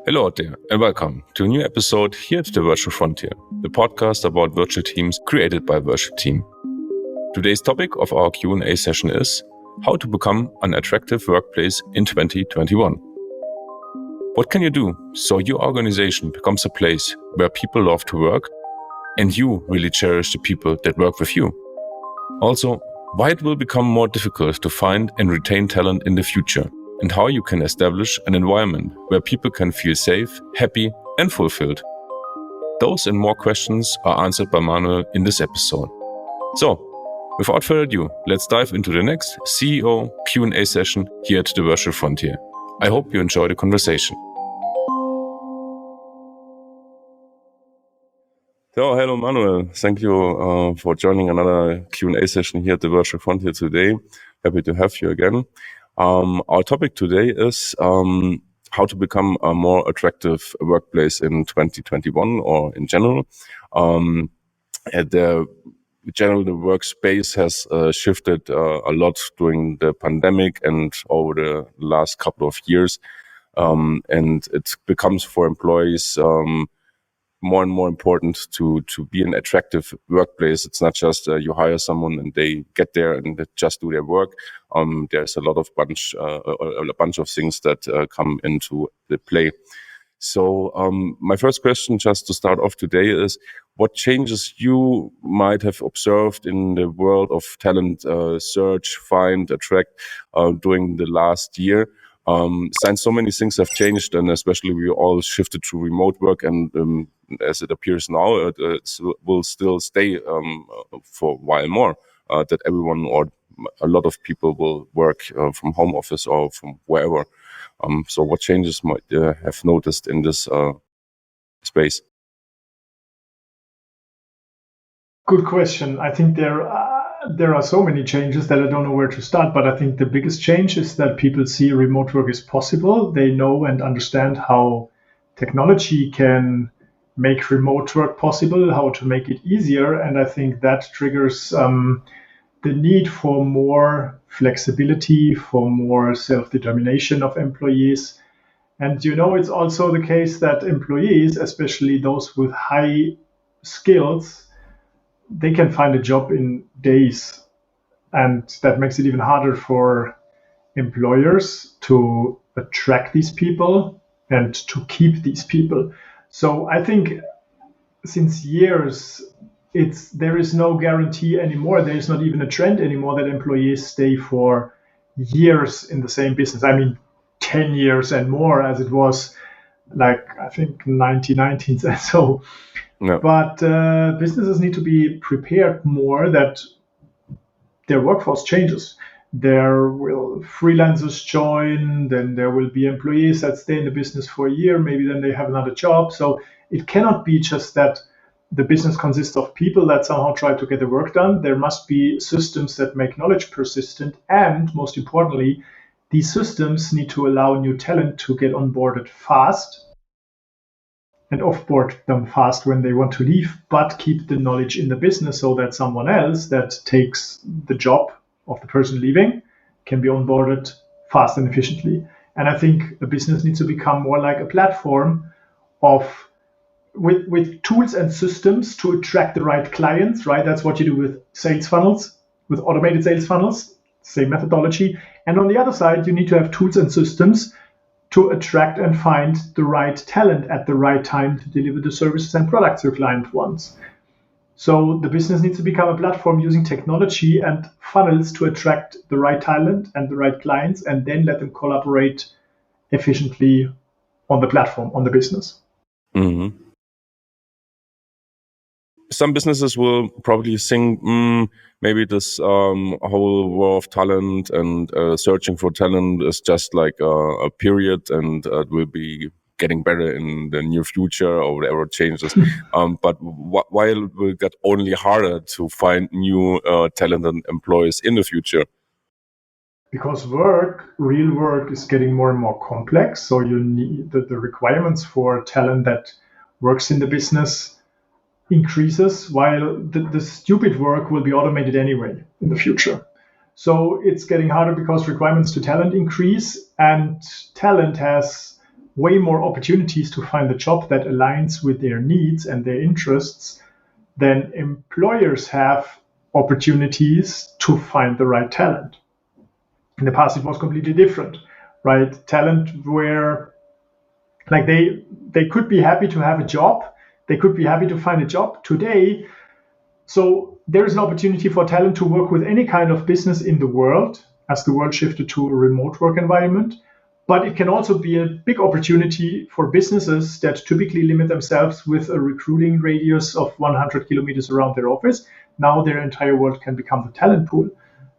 Hello out there, and welcome to a new episode here at the Virtual Frontier, the podcast about virtual teams created by Virtual Team. Today's topic of our Q&A session is how to become an attractive workplace in 2021. What can you do so your organization becomes a place where people love to work and you really cherish the people that work with you? Also, why it will become more difficult to find and retain talent in the future, and how you can establish an environment where people can feel safe, happy, and fulfilled. Those and more questions are answered by Manuel in this episode. So, without further ado, let's dive into the next CEO Q&A session here at the Virtual Frontier. I hope you enjoy the conversation. So, hello Manuel, thank you for joining another Q&A session here at the Virtual Frontier today. Happy to have you again. Our topic today is how to become a more attractive workplace in 2021 or in general. The workspace has shifted a lot during the pandemic and over the last couple of years. And it becomes for employees more and more important to be an attractive workplace. It's not just you hire someone and they get there and they just do their work. There's a bunch of things that come into the play. So my first question, just to start off today, is what changes you might have observed in the world of talent search, find, attract during the last year? Since so many things have changed, and especially we all shifted to remote work, and as it appears now, it will still stay for a while more, that everyone or a lot of people will work from home office or from wherever. So what changes might have noticed in this space? Good question. I think there are so many changes that I don't know where to start, but I think the biggest change is that people see remote work is possible. They know and understand how technology can make remote work possible, how to make it easier. And I think that triggers the need for more flexibility, for more self-determination of employees. And it's also the case that employees, especially those with high skills, they can find a job in days. And that makes it even harder for employers to attract these people and to keep these people. So I think since years, there is no guarantee anymore. There is not even a trend anymore that employees stay for years in the same business. I mean, 10 years and more, as it was like, I think, 1990s and so. No. But businesses need to be prepared more that their workforce changes. There will freelancers join, then there will be employees that stay in the business for a year, maybe then they have another job. So it cannot be just that the business consists of people that somehow try to get the work done. There must be systems that make knowledge persistent. And most importantly, these systems need to allow new talent to get onboarded fast and offboard them fast when they want to leave, but keep the knowledge in the business so that someone else that takes the job of the person leaving can be onboarded fast and efficiently. And I think a business needs to become more like a platform with tools and systems to attract the right clients, right? That's what you do with sales funnels, with automated sales funnels, same methodology. And on the other side, you need to have tools and systems to attract and find the right talent at the right time to deliver the services and products your client wants. So the business needs to become a platform using technology and funnels to attract the right talent and the right clients, and then let them collaborate efficiently on the platform, on the business. Mm-hmm. Some businesses will probably think, maybe this whole war of talent and searching for talent is just like a period, and it will be getting better in the near future or whatever changes. But while it will get only harder to find new talented employees in the future. Because real work is getting more and more complex. So you need the requirements for talent that works in the business increases, while the stupid work will be automated anyway in the future. So it's getting harder because requirements to talent increase, and talent has way more opportunities to find a job that aligns with their needs and their interests than employers have opportunities to find the right talent. In the past, it was completely different, right? Talent where, like, they could be happy to have a job, they could be happy to find a job today. So there is an opportunity for talent to work with any kind of business in the world as the world shifted to a remote work environment. But it can also be a big opportunity for businesses that typically limit themselves with a recruiting radius of 100 kilometers around their office. Now their entire world can become the talent pool.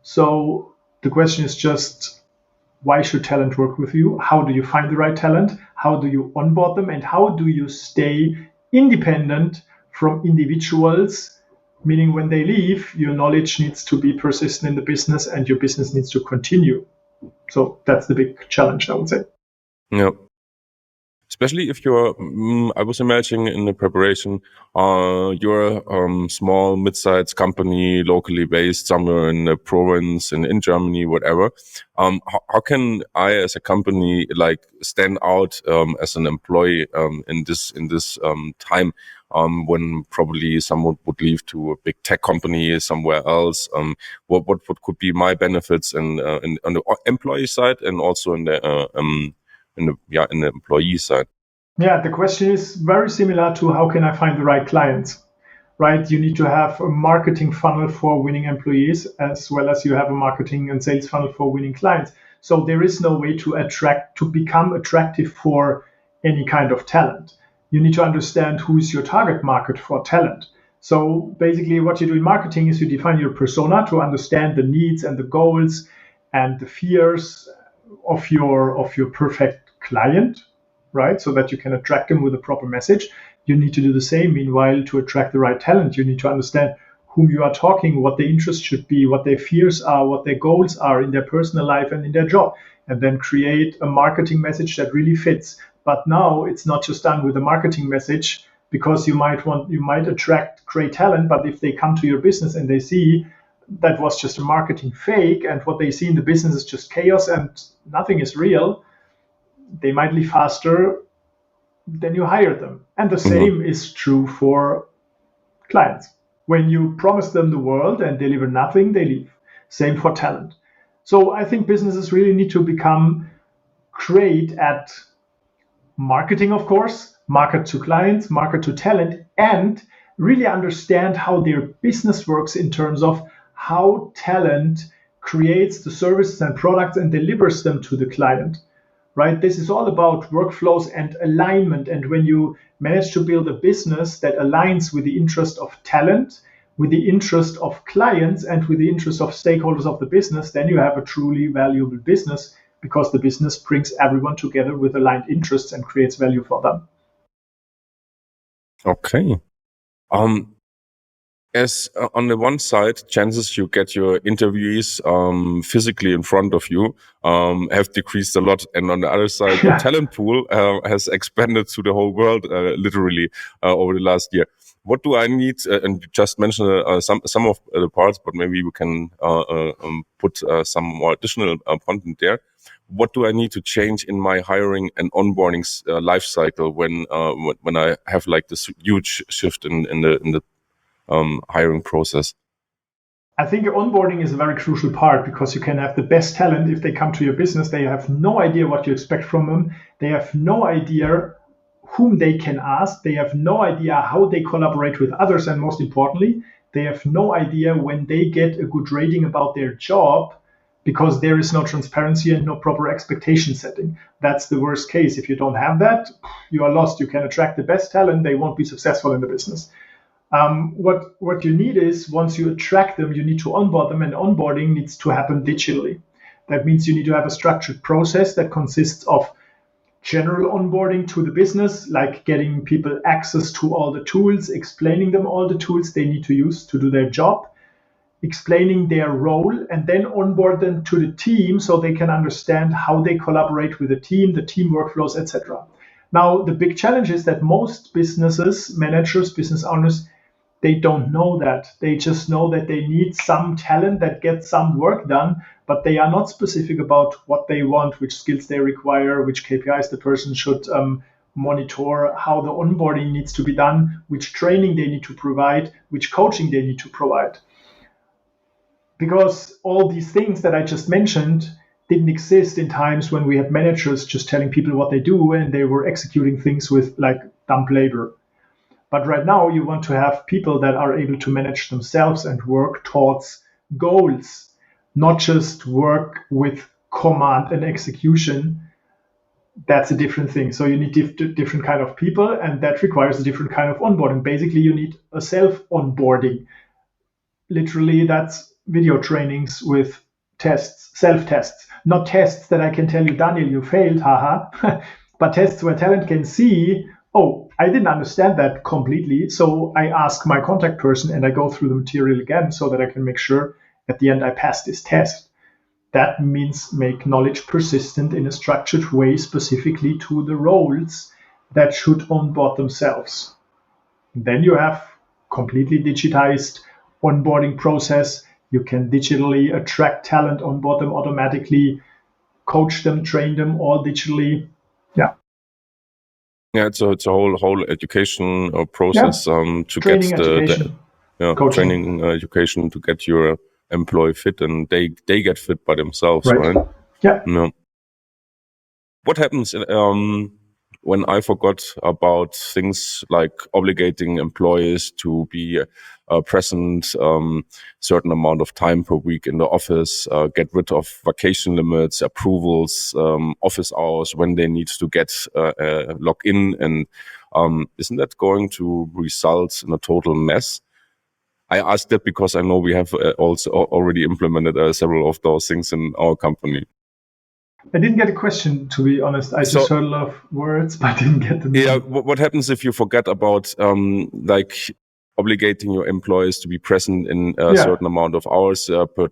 So the question is just, why should talent work with you? How do you find the right talent? How do you onboard them? And how do you stay independent from individuals? Meaning when they leave, your knowledge needs to be persistent in the business and your business needs to continue. So that's the big challenge, I would say. Yeah. Especially if you're, I was imagining in the preparation, you're a small, mid-sized company, locally based somewhere in the province, in Germany, whatever. How can I, as a company, like stand out as an employee in this time when probably someone would leave to a big tech company somewhere else? What could be my benefits on the employee side and also in the in the employee side? Yeah, the question is very similar to how can I find the right clients, right? You need to have a marketing funnel for winning employees as well as you have a marketing and sales funnel for winning clients. So there is no way to become attractive for any kind of talent. You need to understand who is your target market for talent. So basically what you do in marketing is you define your persona to understand the needs and the goals and the fears of your perfect client, right? So that you can attract them with a proper message. You need to do the same. Meanwhile, to attract the right talent, you need to understand whom you are talking, what their interests should be, what their fears are, what their goals are in their personal life and in their job, and then create a marketing message that really fits. But now it's not just done with a marketing message, because you might attract great talent, but if they come to your business and they see that was just a marketing fake and what they see in the business is just chaos and nothing is real, they might leave faster than you hired them. And the same is true for clients. When you promise them the world and deliver nothing, they leave. Same for talent. So I think businesses really need to become great at marketing, of course, market to clients, market to talent, and really understand how their business works in terms of how talent creates the services and products and delivers them to the client. Right? This is all about workflows and alignment. And when you manage to build a business that aligns with the interest of talent, with the interest of clients, and with the interest of stakeholders of the business, then you have a truly valuable business because the business brings everyone together with aligned interests and creates value for them. Okay. As on the one side, chances you get your interviewees physically in front of you have decreased a lot, and on the other side, the talent pool has expanded to the whole world literally over the last year. What do I need? And you just mentioned some of the parts, but maybe we can put some more additional content there. What do I need to change in my hiring and onboarding life cycle when I have like this huge shift in the hiring process? I think onboarding is a very crucial part because you can have the best talent. If they come to your business, they have no idea what you expect from them. They have no idea whom they can ask. They have no idea how they collaborate with others. And most importantly, they have no idea when they get a good rating about their job because there is no transparency and no proper expectation setting. That's the worst case. If you don't have that, you are lost. You can attract the best talent. They won't be successful in the business. What you need is, once you attract them, you need to onboard them, and onboarding needs to happen digitally. That means you need to have a structured process that consists of general onboarding to the business, like getting people access to all the tools, explaining them all the tools they need to use to do their job, explaining their role, and then onboard them to the team so they can understand how they collaborate with the team workflows, etc. Now, the big challenge is that most businesses, managers, business owners, they don't know that. They just know that they need some talent that gets some work done, but they are not specific about what they want, which skills they require, which KPIs the person should monitor, how the onboarding needs to be done, which training they need to provide, which coaching they need to provide. Because all these things that I just mentioned didn't exist in times when we had managers just telling people what they do and they were executing things with like dumb labor. But right now you want to have people that are able to manage themselves and work towards goals, not just work with command and execution. That's a different thing. So you need different kind of people, and that requires a different kind of onboarding. Basically, you need a self-onboarding. Literally, that's video trainings with tests, self-tests, not tests that I can tell you, Daniel, you failed, haha, but tests where talent can see, oh, I didn't understand that completely. So I ask my contact person and I go through the material again so that I can make sure at the end I pass this test. That means make knowledge persistent in a structured way, specifically to the roles that should onboard themselves. Then you have completely digitized onboarding process. You can digitally attract talent, onboard them automatically, coach them, train them all digitally. Yeah. Yeah, it's a whole education process to training, get training education to get your employee fit, and they get fit by themselves, right? Yeah. No. What happens when I forgot about things like obligating employees to be present certain amount of time per week in the office, get rid of vacation limits, approvals, office hours when they need to get log in, and isn't that going to result in a total mess? I asked that because I know we have also already implemented several of those things in our company. I didn't get a question, to be honest. I just heard a lot of words, but I didn't get them. Yeah, what happens if you forget about like obligating your employees to be present in a certain amount of hours per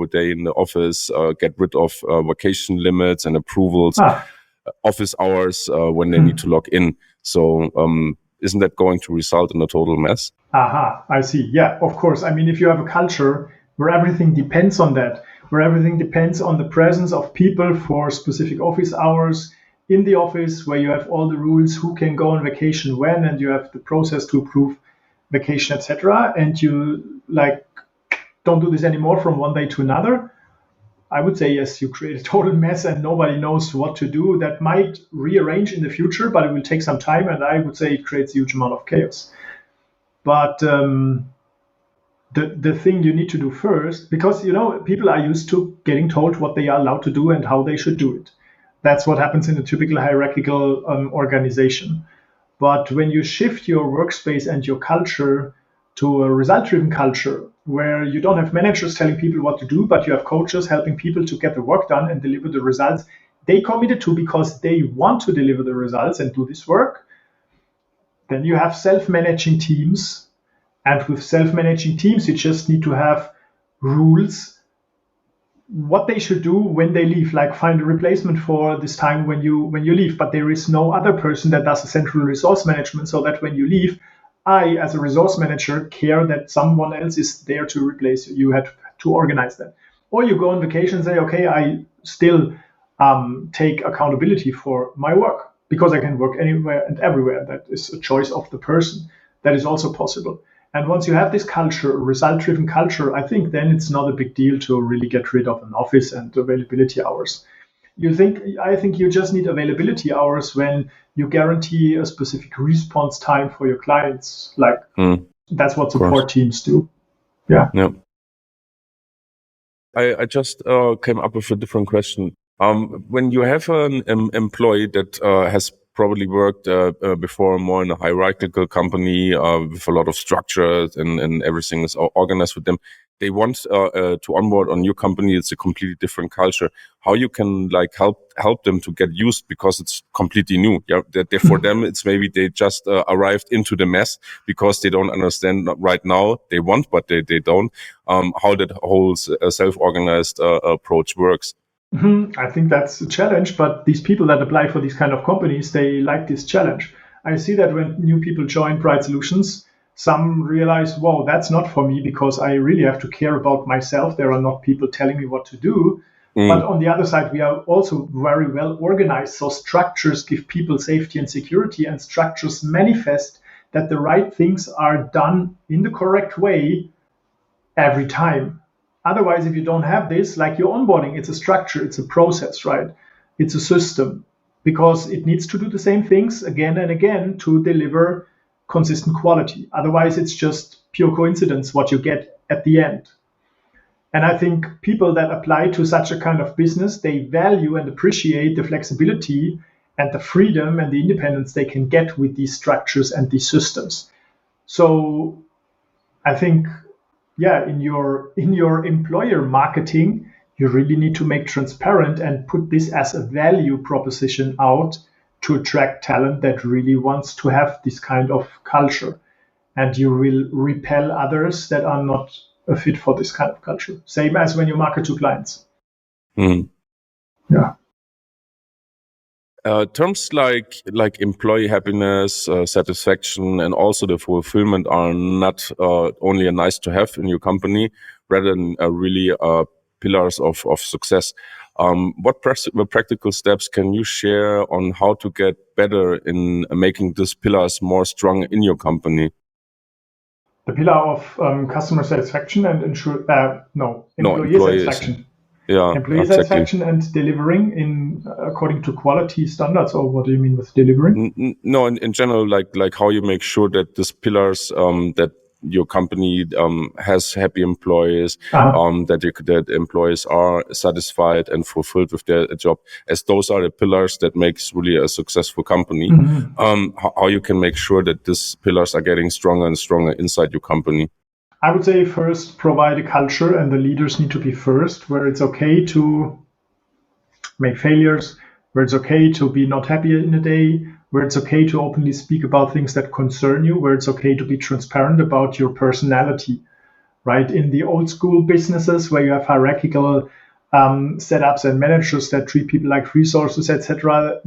day in the office, get rid of vacation limits and approvals, office hours when they need to log in. So isn't that going to result in a total mess? Aha, I see. Yeah, of course. I mean, if you have a culture where everything depends on that, where everything depends on the presence of people for specific office hours in the office, where you have all the rules, who can go on vacation when, and you have the process to approve vacation, etc., and you like don't do this anymore from one day to another, I would say yes, you create a total mess and nobody knows what to do. That might rearrange in the future, but it will take some time, and I would say it creates a huge amount of chaos. But the thing you need to do first, because people are used to getting told what they are allowed to do and how they should do it. That's what happens in a typical hierarchical organization. But when you shift your workspace and your culture to a result-driven culture, where you don't have managers telling people what to do, but you have coaches helping people to get the work done and deliver the results they committed to because they want to deliver the results and do this work, then you have self-managing teams. And with self-managing teams, you just need to have rules, what they should do when they leave, like find a replacement for this time when you leave. But there is no other person that does a central resource management, so that when you leave, I, as a resource manager, care that someone else is there to replace you. You had to organize that. Or you go on vacation and say, okay, I still take accountability for my work because I can work anywhere and everywhere. That is a choice of the person. That is also possible. And once you have this culture, result-driven culture, I think then it's not a big deal to really get rid of an office and availability hours. I think you just need availability hours when you guarantee a specific response time for your clients. Like that's what support teams do. Yeah. I just came up with a different question. When you have an employee that has probably worked before more in a hierarchical company with a lot of structure and everything is organized with them, they want to onboard on your company. It's a completely different culture. How you can like help them to get used, because it's completely new. Yeah, that for them it's maybe they just arrived into the mess because they don't understand right now. They want, but they don't. How that whole self-organized approach works. I think that's a challenge, but these people that apply for these kind of companies, they like this challenge. I see that when new people join Bright Solutions, some realize, wow, that's not for me, because I really have to care about myself. There are not people telling me what to do. But on the other side, we are also very well organized. So structures give people safety and security, and structures manifest that the right things are done in the correct way every time. Otherwise, if you don't have this, like your onboarding, it's a structure, it's a process, right? It's a system, because it needs to do the same things again and again to deliver consistent quality. Otherwise, it's just pure coincidence what you get at the end. And I think people that apply to such a kind of business, they value and appreciate the flexibility and the freedom and the independence they can get with these structures and these systems. So I think, yeah, in your employer marketing, you really need to make transparent and put this as a value proposition out to attract talent that really wants to have this kind of culture. And you will repel others that are not a fit for this kind of culture. Same as when you market to clients. Yeah. Terms like employee happiness, satisfaction, and also the fulfillment are not only a nice to have in your company, rather than really pillars of success. What practical steps can you share on how to get better in making these pillars more strong in your company? The pillar of customer satisfaction and employee satisfaction. Yeah, employee satisfaction and delivering in according to quality standards. Or what do you mean with delivering? No, in general, like how you make sure that these pillars that your company has happy employees, that employees are satisfied and fulfilled with their job, as those are the pillars that makes really a successful company. How you can make sure that these pillars are getting stronger and stronger inside your company? I would say first provide a culture, and the leaders need to be first, where it's okay to make failures, where it's okay to be not happy in a day, where it's okay to openly speak about things that concern you, where it's okay to be transparent about your personality, right? In the old school businesses where you have hierarchical setups and managers that treat people like resources, etc.,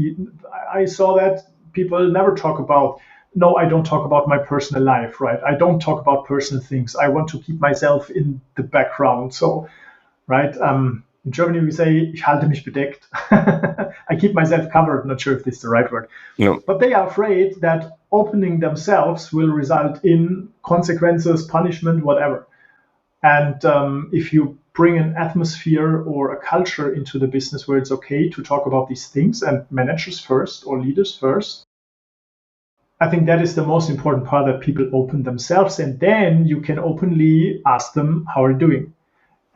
I saw that people never talk about, no, I don't talk about my personal life, right? I don't talk about personal things. I want to keep myself in the background. So, right, in Germany we say, ich halte mich bedeckt. I keep myself covered. Not sure if this is the right word. No. But they are afraid that opening themselves will result in consequences, punishment, whatever. And if you bring an atmosphere or a culture into the business where it's okay to talk about these things, and managers first or leaders first, I think that is the most important part, that people open themselves, and then you can openly ask them, how are you doing?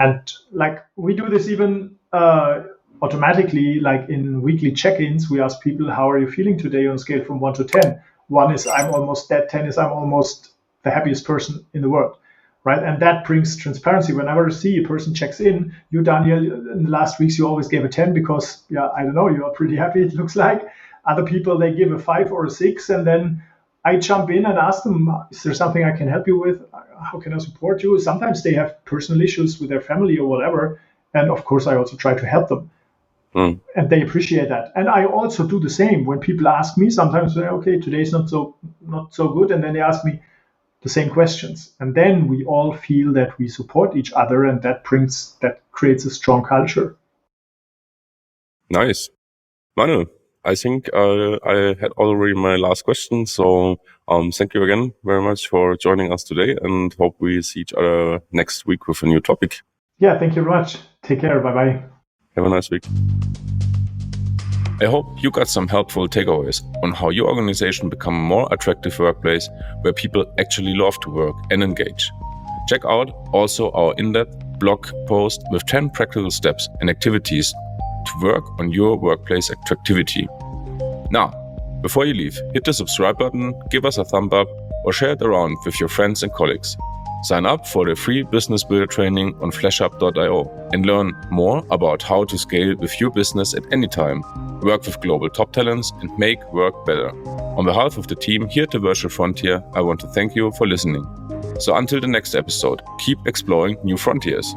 And like we do this even automatically, like in weekly check-ins, we ask people, how are you feeling today on a scale from 1 to 10? 1 is I'm almost dead, 10 is I'm almost the happiest person in the world, right? And that brings transparency. Whenever you see a person checks in, you, Daniel, in the last weeks, you always gave a 10 because, yeah, I don't know, you are pretty happy, it looks like. Other people, they give a 5 or a 6, and then I jump in and ask them, is there something I can help you with? How can I support you? Sometimes they have personal issues with their family or whatever. And of course, I also try to help them. And they appreciate that. And I also do the same when people ask me. Sometimes they say, okay, today's not so good. And then they ask me the same questions. And then we all feel that we support each other, and that creates a strong culture. Nice. Manuel, I think I had already my last question. So thank you again very much for joining us today, and hope we see each other next week with a new topic. Yeah, thank you very much. Take care. Bye-bye. Have a nice week. I hope you got some helpful takeaways on how your organization become a more attractive workplace where people actually love to work and engage. Check out also our in-depth blog post with 10 practical steps and activities to work on your workplace attractivity. Now, before you leave, hit the subscribe button, give us a thumb up, or share it around with your friends and colleagues. Sign up for the free Business Builder training on flashup.io and learn more about how to scale with your business at any time, work with global top talents, and make work better. On behalf of the team here at the Virtual Frontier, I want to thank you for listening. So until the next episode, keep exploring new frontiers.